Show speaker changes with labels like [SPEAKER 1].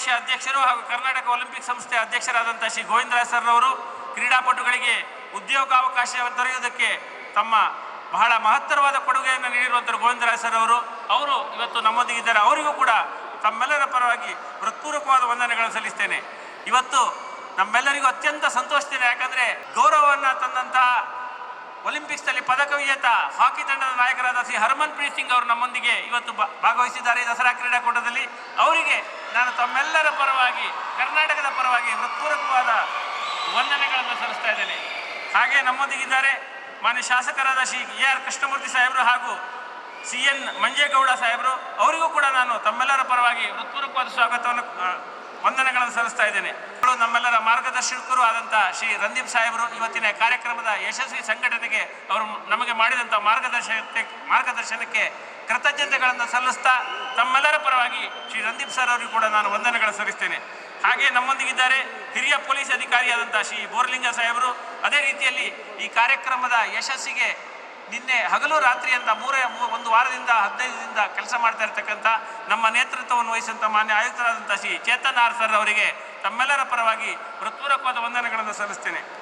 [SPEAKER 1] ಕಾರ್ಯದರ್ಶಿ ಅಧ್ಯಕ್ಷರು ಹಾಗೂ ಕರ್ನಾಟಕ ಒಲಿಂಪಿಕ್ ಸಂಸ್ಥೆ ಅಧ್ಯಕ್ಷರಾದಂಥ ಶ್ರೀ ಗೋವಿಂದರಾಜ್ ಸರ್ ಅವರು ಕ್ರೀಡಾಪಟುಗಳಿಗೆ ಉದ್ಯೋಗಾವಕಾಶ ದೊರೆಯುವುದಕ್ಕೆ ತಮ್ಮ ಬಹಳ ಮಹತ್ತರವಾದ ಕೊಡುಗೆಯನ್ನು ನೀಡಿರುವಂಥ ಗೋವಿಂದರಾಜ್ ಸರ್ ಅವರು ಇವತ್ತು ನಮ್ಮೊಂದಿಗಿದ್ದಾರೆ. ಅವರಿಗೂ ಕೂಡ ತಮ್ಮೆಲ್ಲರ ಪರವಾಗಿ ಹೃತ್ಪೂರ್ವಕವಾದ ವಂದನೆಗಳನ್ನು ಸಲ್ಲಿಸ್ತೇನೆ. ಇವತ್ತು ನಮ್ಮೆಲ್ಲರಿಗೂ ಅತ್ಯಂತ ಸಂತೋಷದಿದೆ. ಯಾಕಂದರೆ ಗೌರವವನ್ನು ತಂದಂತಹ ಒಲಿಂಪಿಕ್ಸ್ನಲ್ಲಿ ಪದಕ ವಿಜೇತ ಹಾಕಿ ತಂಡದ ನಾಯಕರಾದ ಶ್ರೀ ಹರ್ಮನ್ಪ್ರೀತ್ ಸಿಂಗ್ ಅವರು ನಮ್ಮೊಂದಿಗೆ ಇವತ್ತು ಭಾಗವಹಿಸಿದ್ದಾರೆ ದಸರಾ ಕ್ರೀಡಾಕೂಟದಲ್ಲಿ. ಅವರಿಗೆ ನಾನು ತಮ್ಮೆಲ್ಲರ ಪರವಾಗಿ ಕರ್ನಾಟಕದ ಪರವಾಗಿ ಹೃತ್ಪೂರ್ವಕವಾದ ವಂದನೆಗಳನ್ನು ಸಲ್ಲಿಸ್ತಾ ಇದ್ದೇನೆ. ಹಾಗೆ ನಮ್ಮೊಂದಿಗಿದ್ದಾರೆ ಮಾನ್ಯ ಶಾಸಕರಾದ ಶ್ರೀ AR ಕೃಷ್ಣಮೂರ್ತಿ ಸಾಹೇಬರು ಹಾಗೂ CN ಮಂಜೇಗೌಡ ಸಾಹೇಬರು. ಅವರಿಗೂ ಕೂಡ ನಾನು ತಮ್ಮೆಲ್ಲರ ಪರವಾಗಿ ಹೃತ್ಪೂರ್ವಕವಾದ ಸ್ವಾಗತವನ್ನು ವಂದನೆಗಳನ್ನು ಸಲ್ಲಿಸ್ತಾ ಇದ್ದೇನೆ. ನಮ್ಮೆಲ್ಲರ ಮಾರ್ಗದರ್ಶಕರು ಆದಂಥ ಶ್ರೀ ರಂದೀಪ್ ಸಾಹೇಬರು ಇವತ್ತಿನ ಕಾರ್ಯಕ್ರಮದ ಯಶಸ್ವಿ ಸಂಘಟನೆಗೆ ಅವರು ನಮಗೆ ಮಾಡಿದಂಥ ಮಾರ್ಗದರ್ಶನಕ್ಕೆ ಕೃತಜ್ಞತೆಗಳನ್ನು ಸಲ್ಲಿಸ್ತಾ ತಮ್ಮೆಲ್ಲರ ಪರವಾಗಿ ಶ್ರೀ ರಂದೀಪ್ ಸರ್ ಅವರಿಗೂ ಕೂಡ ನಾನು ವಂದನೆಗಳನ್ನು ಸಲ್ಲಿಸ್ತೇನೆ. ಹಾಗೆ ನಮ್ಮೊಂದಿಗಿದ್ದಾರೆ ಹಿರಿಯ ಪೊಲೀಸ್ ಅಧಿಕಾರಿಯಾದಂಥ ಶ್ರೀ ಬೋರ್ಲಿಂಗ ಸಾಹೇಬರು. ಅದೇ ರೀತಿಯಲ್ಲಿ ಈ ಕಾರ್ಯಕ್ರಮದ ಯಶಸ್ಸಿಗೆ ನಿನ್ನೆ ಹಗಲು ರಾತ್ರಿ ಅಂತ ಒಂದು ವಾರದಿಂದ 15 ದಿನದಿಂದ ಕೆಲಸ ಮಾಡ್ತಾ ಇರ್ತಕ್ಕಂಥ ನಮ್ಮ ನೇತೃತ್ವವನ್ನು ವಹಿಸಿದಂಥ ಮಾನ್ಯ ಆಯುಕ್ತರಾದಂಥ ಶ್ರೀ ಚೇತನ್ R ಸರ್ ಅವರಿಗೆ ತಮ್ಮೆಲ್ಲರ ಪರವಾಗಿ ಹೃತ್ಪೂರ್ವಕವಾದ ವಂದನೆಗಳನ್ನು ಸಲ್ಲಿಸ್ತೇನೆ.